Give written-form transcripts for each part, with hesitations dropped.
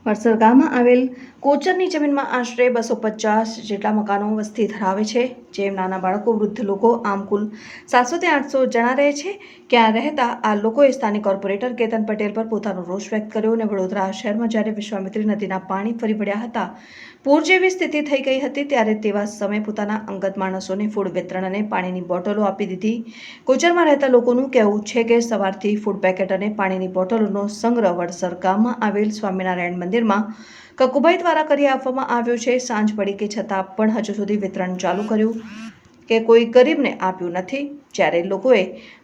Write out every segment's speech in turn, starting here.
વડસર ગામમાં આવેલ કોચરની જમીનમાં આશરે 250 જેટલા મકાનો વસ્તી ધરાવે છે, જેમ નાના બાળકો, વૃદ્ધ લોકો, આમ કુલ 700 થી 800 જણા રહે છે. ક્યાં રહેતા આ લોકોએ સ્થાનિક કોર્પોરેટર કેતન પટેલ પર પોતાનો રોષ વ્યક્ત કર્યો અને વડોદરા શહેરમાં જ્યારે વિશ્વામિત્રી નદીના પાણી ફરી વળ્યા હતા, પૂર જેવી સ્થિતિ થઈ ગઈ હતી, ત્યારે તેવા સમયે પોતાના અંગત માણસોને ફૂડ વિતરણ અને પાણીની બોટલો આપી દીધી. કોચરમાં રહેતા લોકોનું કહેવું છે કે સવારથી ફૂડ પેકેટ અને પાણીની બોટલોનો સંગ્રહ વડસર ગામમાં આવેલ સ્વામિનારાયણ મંદિરમાં કકુભાઈ દ્વારા કરી આપવામાં આવ્યો છે. સાંજ પડી કે છતાં પણ હજુ સુધી વિતરણ ચાલુ કર્યું કે કોઈ ગરીબને આપ્યું નથી. જ્યારે લોકોએ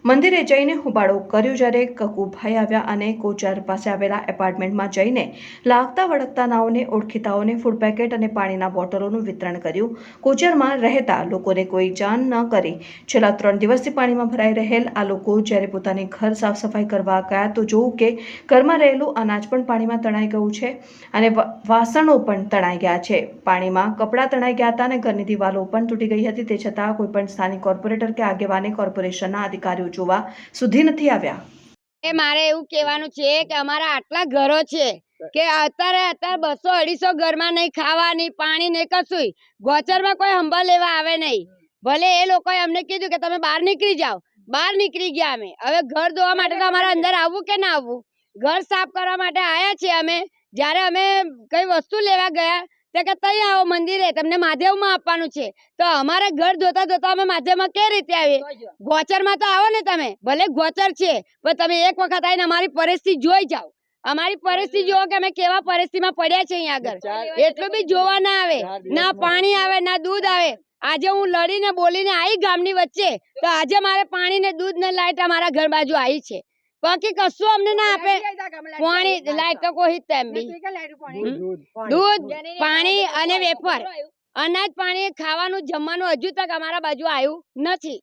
મંદિરે જઈને હોબાળો કર્યો, જ્યારે કકુભાઈ આવ્યા અને કોચર પાસે આવેલા એપાર્ટમેન્ટમાં જઈને લાગતા વળગતા નાઓને, ઓળખીતાઓને ફૂડ પેકેટ અને પાણીના બોટલોનું વિતરણ કર્યું. કોચરમાં રહેતા લોકોને કોઈ જાણ ન કરી છેલ્લા 3 દિવસથી પાણીમાં ભરાઈ રહેલ આ લોકો જ્યારે પોતાની ઘર સાફ સફાઈ કરવા ગયા તો જોયું કે ઘરમાં રહેલું અનાજ પણ પાણીમાં તણાઈ ગયું છે અને વાસણો પણ તણાઈ ગયા છે. પાણીમાં કપડાં તણાઈ ગયા હતા અને ઘરની દિવાલો પણ તૂટી ગઈ હતી. તે છતાં કોઈ પણ સ્થાનિક કોર્પોરેટર કે આગેવાને કોર્પોરેશનના અધિકારીઓ જોવા સુધી નથી આવ્યા. મારે એવું કહેવાનું છે કે અમારા આટલા ઘરો છે કે અત્યારે 200-250 ઘરમાં નહીં, ખાવા નહીં, પાણી નહીં, કશું. ગોચરમાં કોઈ હંભા લેવા આવે નહીં. ભલે એ લોકોએ અમને કીધું કે તમે બહાર નીકળી જાઓ, બહાર નીકળી ગયા. અમે હવે ઘર ધોવા માટે તો અમારે અંદર આવવું કે ના આવવું? ઘર સાફ કરવા માટે આવ્યા છીએ અમે. જ્યારે અમે કઈ વસ્તુ લેવા ગયા તો કે તઈ આવો મંદિરે, તમને મહાદેવમાં આપવાનું છે. તો અમારે ઘર ધોતા ધોતા અમે મહાદેવમાં કઈ રીતે આવીએ? ગોચરમાં તો આવો ને તમે. ભલે ગોચર છે પણ તમે એક વખત આવીને અમારી પરિસ્થિતિ જોઈ જાઓ. અમારી પરિસ્થિતિ જોવો કે અમે કેવા પરિસ્થિતિમાં પડ્યા છે. અહીંયા આગળ એટલું બી જોવા ના આવે, ના પાણી આવે, ના દૂધ આવે. આજે હું લડીને બોલીને આવી ગામની વચ્ચે, તો આજે મારે પાણી ને દૂધ ને લાઈટ અમારા ઘર બાજુ આવી છે. બાકી કશું અમને ના આપે. પાણી લાઈટ તો કોઈ તેમ બી દૂધ, પાણી અને વેફર, અનાજ, પાણી, ખાવાનું, જમવાનું હજુ તક અમારા બાજુ આવ્યું નથી.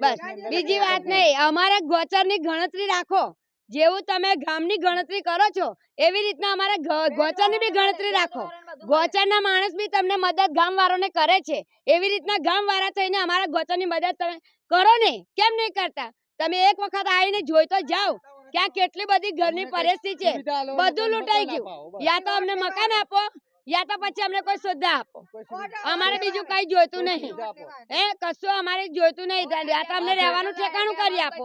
બસ બીજી વાત નહીં. અમારા ગોચરની ગણતરી રાખો. જેવું તમે ગામની ગણતરી કરો છો એવી રીતના અમારા ગોચરની બી ગણતરી રાખો. ગોચરના માણસ બી તમને મદદ ગામ વાળાને કરે છે, એવી રીતના ગામ વાળા થઈને અમારા ગોચરની મદદ તમે કરો ને. કેમ નહીં કરતા? તમે એક વખત આવીને જોઈ તો જાઓ કે આ કેટલી બધી ઘરની પરિસ્થિતિ છે. બધું લૂંટાઈ ગયું. યા તો અમને મકાન આપો, યા તો પછી અમને કોઈ સુવિધા આપો. અમારે બીજું કઈ જોઈતું નહીં. કશું અમારે જોઈતું નહીં. યા તો અમને રહેવાનું ઠેકાણું કરી આપો.